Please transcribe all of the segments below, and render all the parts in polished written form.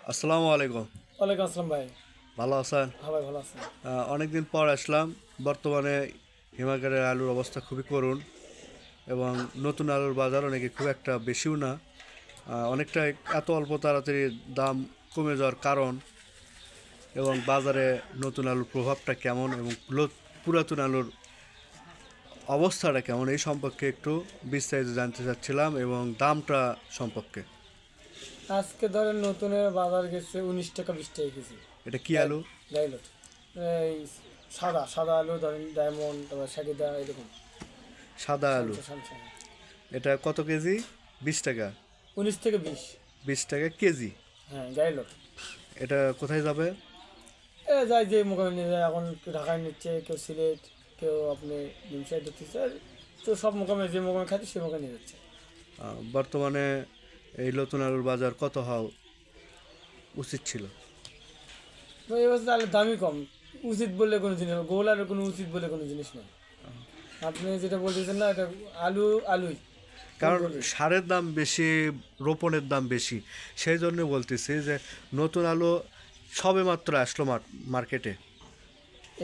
আসসালামু আলাইকুম। ওয়ালাইকুম আসসালাম ভাই। ভালো আছেন? হ্যাঁ ভাই, ভালো আছেন? অনেকদিন পর আসলাম। বর্তমানে হিমাগারের আলুর অবস্থা খুবই করুণ এবং নতুন আলুর বাজারও নাকি খুব একটা বেশিও না। অনেকটা এত অল্প তাড়াতাড়ি দাম কমে যাওয়ার কারণ এবং বাজারে নতুন আলুর প্রভাবটা কেমন এবং পুরাতন আলুর অবস্থাটা কেমন এই সম্পর্কে একটু বিস্তারিত জানতে চাচ্ছিলাম এবং দামটা সম্পর্কে। আজকে ধরেন নতুনের বাজার গেছে 19 টাকা 20 টাকা কেজি। এটা কি আলু? গাইলট। এই সাদা সাদা আলু ধরেন ডায়মন্ড, তারপর শাকিদা, এরকম সাদা আলু। সামসা সামসা। এটা কত কেজি? 20 টাকা? 19 থেকে 20। 20 টাকা কেজি। হ্যাঁ, গাইলট। এটা কোথায় যাবে? যাই যে মোকামে নিয়ে যায়, এখন কেউ ঢাকায় নিচ্ছে, কেউ সিলেট, কেউ আপনি নিমসাই ধরতেছে। তো সব মোকামে যে মোকামে খাচ্ছে সে মোকামে নিয়ে যাচ্ছে। বর্তমানে এই নতুন আলুর বাজার কত হওয়া উচিত ছিল? তো এই বছর আলুর দামই কম। উচিত বললে কোনো জিনিস নেই, গোল আলুর কোনো উচিত বলে কোনো জিনিস নেই। আপনি যেটা বলতেছেন না, এটা আলু আলুই। কারণ সারের দাম বেশি, রোপণের দাম বেশি, সেই জন্য বলতেছি যে নতুন আলু সবে মাত্র আসলো মার্কেটে।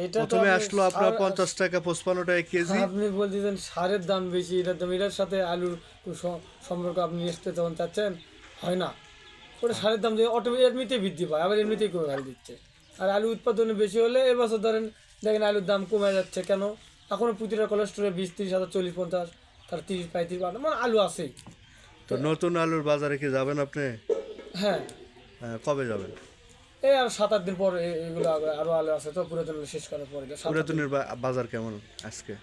এটা তো প্রথমে আপনি আসলো আপনার 50 টাকা 55 টাকা কেজি। আপনি বলতেছেন সারের দাম বেশি, এটার দাম, এটার সাথে আলুর কোনো সম্পর্ক আপনি আসতে তখন চাচ্ছেন, হয় না। ওটা সারের দাম দিয়ে অটোমেটিক এমনিতেই বৃদ্ধি পায়, আবার এমনিতেই করে ফেলে দিচ্ছে। আর আলু উৎপাদনে বেশি হলে এবছর ধরেন দেখেন আলুর দাম কমে যাচ্ছে কেন? এখনও প্রতিটা কোলেস্টোরে 20-30 হাজার, 40-50, তার 30-35 মানে আলু আছেই। তো নতুন আলুর বাজারে কি যাবেন আপনি? হ্যাঁ, কবে যাবেন? এই আর 7-8 দিন পর এগুলো আরো আলু আছে, তো পুরাতন আলু শেষ করার পরে 7-8 দিন। পুরাতনের বাজার কেমন আজকে?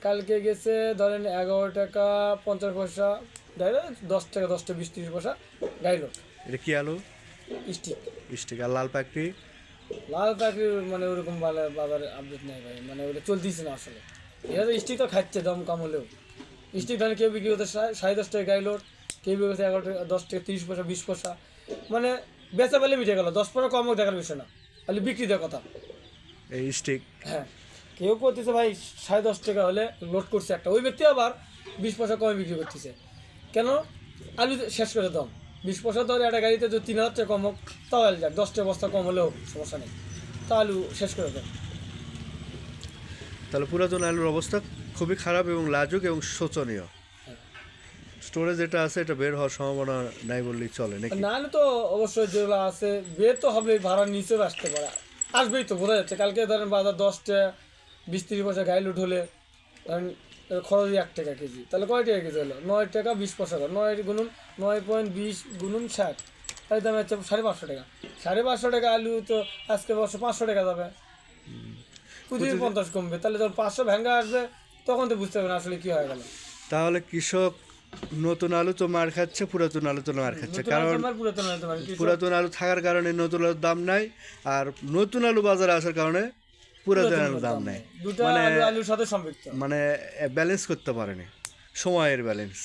কালকে গেছে ধরেন 11 টাকা 50 পয়সা গাইলো, 10 টাকা 10 টাকা 20-30 পয়সা গাইলো। এটা কি আলু? স্টিক। স্টিক। আর লাল পাকড়ি? লাল চাকরি মানে ওরকম বাজারে আপডেট নেই ভাই, মানে ওটা চলতেছে না আসলে। এরা তো স্টিক তো খাচ্ছে দম কাম হলেও। স্টিক ধরেন কেউ বিক্রি করতে 10.5 টাকা গাইলো, কেউ বিক্রি করতে 11 টাকা 10 টাকা 30 পয়সা 20 পয়সা, মানে বেচা পেলে মিটে গেল, 10 পয়সা কমও দেখার বিষয় না, খালি বিক্রি দেওয়ার কথা। এই স্টিক। হ্যাঁ, কেউ করতেছে ভাই 10.5 টাকা হলে লোড করছে একটা, ওই ব্যক্তি আবার 20 পয়সা কমে বিক্রি করতেছে। কেন? আলু শেষ করে দাম। 20 পয়সা ধরে একটা গাড়িতে যদি 3,000 টাকা কম হোক, তাও আলু যাক, 10 টাকা বস্তা কম হলেও সমস্যা নেই, তা আলু শেষ করে দেয়। তাহলে পুরাতন আলুর অবস্থা খুবই খারাপ এবং লাজুক এবং শোচনীয়। হ্যাঁ। স্টোরে যেটা আছে এটা বের হওয়ার সম্ভাবনা নাই বললেই চলে নাকি? না হলে তো অবশ্যই যেগুলো আছে বের তো হবে, ভাড়ার নিচেও আসতে পারে, আসবেই তো, বোঝা যাচ্ছে। কালকে ধরেন বাজার 10 টাকা 20-30 পয়সা গাইল উঠলে ধরেন খরচ 1 টাকা কেজি, তাহলে কয় টাকা কেজি হলো? 9 টাকা 20 পয়সা করে, 9 গুণুন 9.20 গুণুন 60, তাই দাম হচ্ছে 550 টাকা। 550 টাকা আলু তো আজকে বর্ষ 500 টাকা যাবে, প্রতিদিন 50 কমবে, তাহলে যখন 500 ভেঙ্গা আসবে তখন তো বুঝতে পারবেন আসলে কি হয়ে গেল। তাহলে কৃষক নতুন আলু তো মার খাচ্ছে, পুরাতন আলু তো মার খাচ্ছে, নতুন কারণ আলু পুরাতন আলু তোমার কি পুরাতন আলু থাকার কারণে নতুন আলুর দাম নাই, আর নতুন আলু বাজারে আসার কারণে পুরাতন আলুর দাম নাই। দুটা মানে আলুর সাথে সম্পৃক্ত। মানে ব্যালেন্স করতে পারেনি, সময়ের ব্যালেন্স।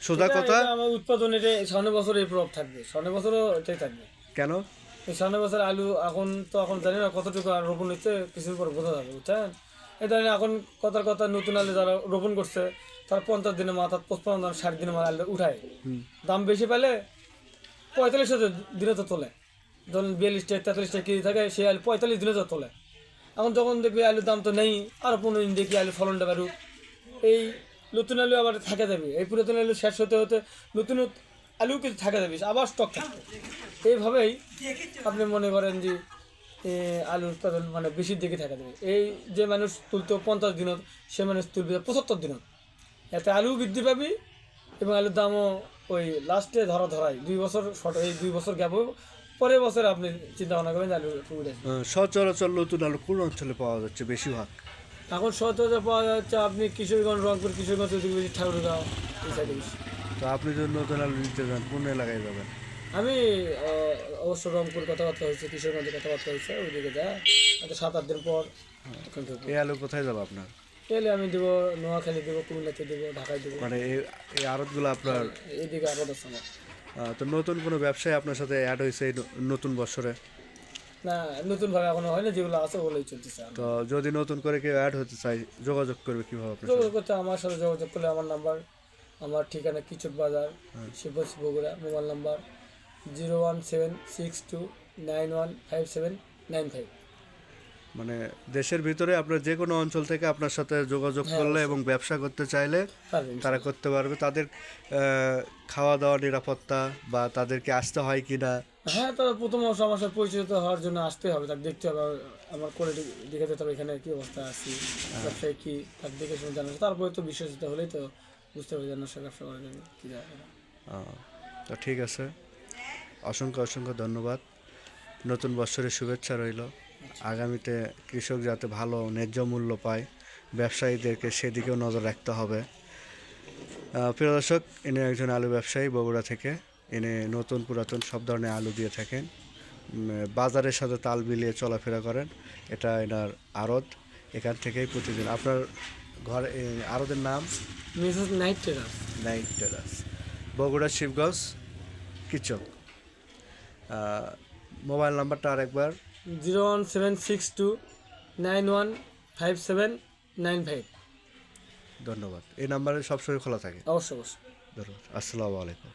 সোজা এটা কথা। এটা আমার উৎপাদনের সামনের বছর এই প্রভাব থাকবে, সামনের বছরও এটাই থাকবে। কেন? এই সামনের বছর আলু এখন জানি না কতটুকু আর রোপণ হচ্ছে, কিছুর পর বোঝা যাবে, বুঝছেন? এই ধরেন এখন কথার কথা নতুন আলু যারা রোপণ করছে তারা 50 দিনের মাথা, 55 দিন 60 দিনের মাথা আলু উঠায়, দাম বেশি পেলে 45 দিনে তো তোলে। ধরুন 42 টাকা 43 টাকা কেজি থাকে, সেই আলু 45 দিনে তো তোলে। এখন যখন দেখবি আলুর দাম তো নেই, আরও 15 দিন দেখি আলু ফলনটা বাড়ুক, এই নতুন আলু আবার থাকা যাবে, এই পুরাতন আলু শেষ হতে হতে নতুন আলু কিছু থাকা যাবে, আবার স্টক থাকবে। এইভাবেই আপনি মনে করেন যে আলুর উৎপাদন মানে বেশির দিকে থাকা যাবে। এই যে মানুষ তুলতো 50 দিনত, সে মানুষ তুলবে 75 দিনত, এতে আলু বৃদ্ধি পাবি এবং আলুর দামও ওই লাস্টে ধরাই 2 বছর শর্ট, এই 2 বছর গ্যাপ, পরের বছর আপনি চিন্তা ভাবনা করবেন যে আলু উঠে আসবে। সচরাচর নতুন আলু কোন অঞ্চলে পাওয়া যাচ্ছে বেশিরভাগ? এখন সচরাচর পাওয়া যাচ্ছে আপনি কিশোরগঞ্জ, রংপুর, কিশোরগঞ্জ, বেশি ঠাকুরগাঁও, এই সাইডে বেশি। তো আপনি যদি নতুন আলু নিতে যান কোন এলাকায় যাবেন? আমি অবশ্য রংপুর কথাবার্তা হয়েছে, কিশোরগঞ্জে কথাবার্তা হয়েছে, ওইদিকে যা হয়তো 7-8 দিন পর ওখান থেকে এই আলু কোথায় যাবে আপনার? এলে আমি দেবো, নোয়াখালী দেবো, কুমিল্লাতে দেবো, ঢাকায় দেবো, মানে এই আড়তগুলো আপনার? এইদিকে আপাতত সময়। তো নতুন কোনো ব্যবসায় আপনার সাথে অ্যাড হয়েছে এই নতুন বছরে? না, নতুনভাবে এখনো হয়নি, যেগুলো আছে ওগুলোই চলতেছে। তো যদি নতুন করে কেউ অ্যাড হতে চায় যোগাযোগ করবে কিভাবে আপনার সাথে? যোগাযোগ করতে আমার সাথে যোগাযোগ করলে আমার নাম্বার, আমার ঠিকানা কিচক বাজার, শিবগঞ্জ বগুড়া, মোবাইল নাম্বার 01762915795। মানে দেশের ভিতরে আপনার যে কোনো অঞ্চল থেকে আপনার সাথে যোগাযোগ হ্যাঁ, করলে এবং ব্যবসা করতে চাইলে পারবেন। তারা করতে পারবে। তাদের খাওয়া দাওয়া নিরাপত্তা বা তাদেরকে আসতে হয় কি না? হ্যাঁ, তো প্রথম আমার সাথে পরিচিত হওয়ার জন্য আসতে হবে, তার দেখতে হবে আমার কোয়ালিটি দেখে যেতে হবে, এখানে কি অবস্থা আছি, ব্যবসায় কি, তার দেখে শুনে জানা, তারপরে তো বিশ্বস্ত হলেই তো বুঝতে হবে যে না সে ব্যবসা করার জন্য কী যায়। তো ঠিক আছে, অসংখ্য অসংখ্য ধন্যবাদ। নতুন বছরের শুভেচ্ছা রইল। আগামীতে কৃষক যাতে ভালো ন্যায্য মূল্য পায়, ব্যবসায়ীদেরকে সেদিকেও নজর রাখতে হবে। প্রিয় দর্শক, ইনি একজন আলু ব্যবসায়ী বগুড়া থেকে। ইনি নতুন পুরাতন সব ধরনের আলু দিয়ে থাকেন। বাজারের সাথে তাল মিলিয়ে চলাফেরা করেন। এটা এনার আড়ত। এখান থেকেই প্রতিদিন আপনার ঘর আড়তের নাম Mrs Night Trader. Night Terrace, Bogura Shibganj Kichak. Mobile নাম্বারটা আরেকবার। 01762915795। ধন্যবাদ। এই নাম্বারে সবসময় খোলা থাকে। অবশ্যই অবশ্যই। ধন্যবাদ। আসসালামু আলাইকুম।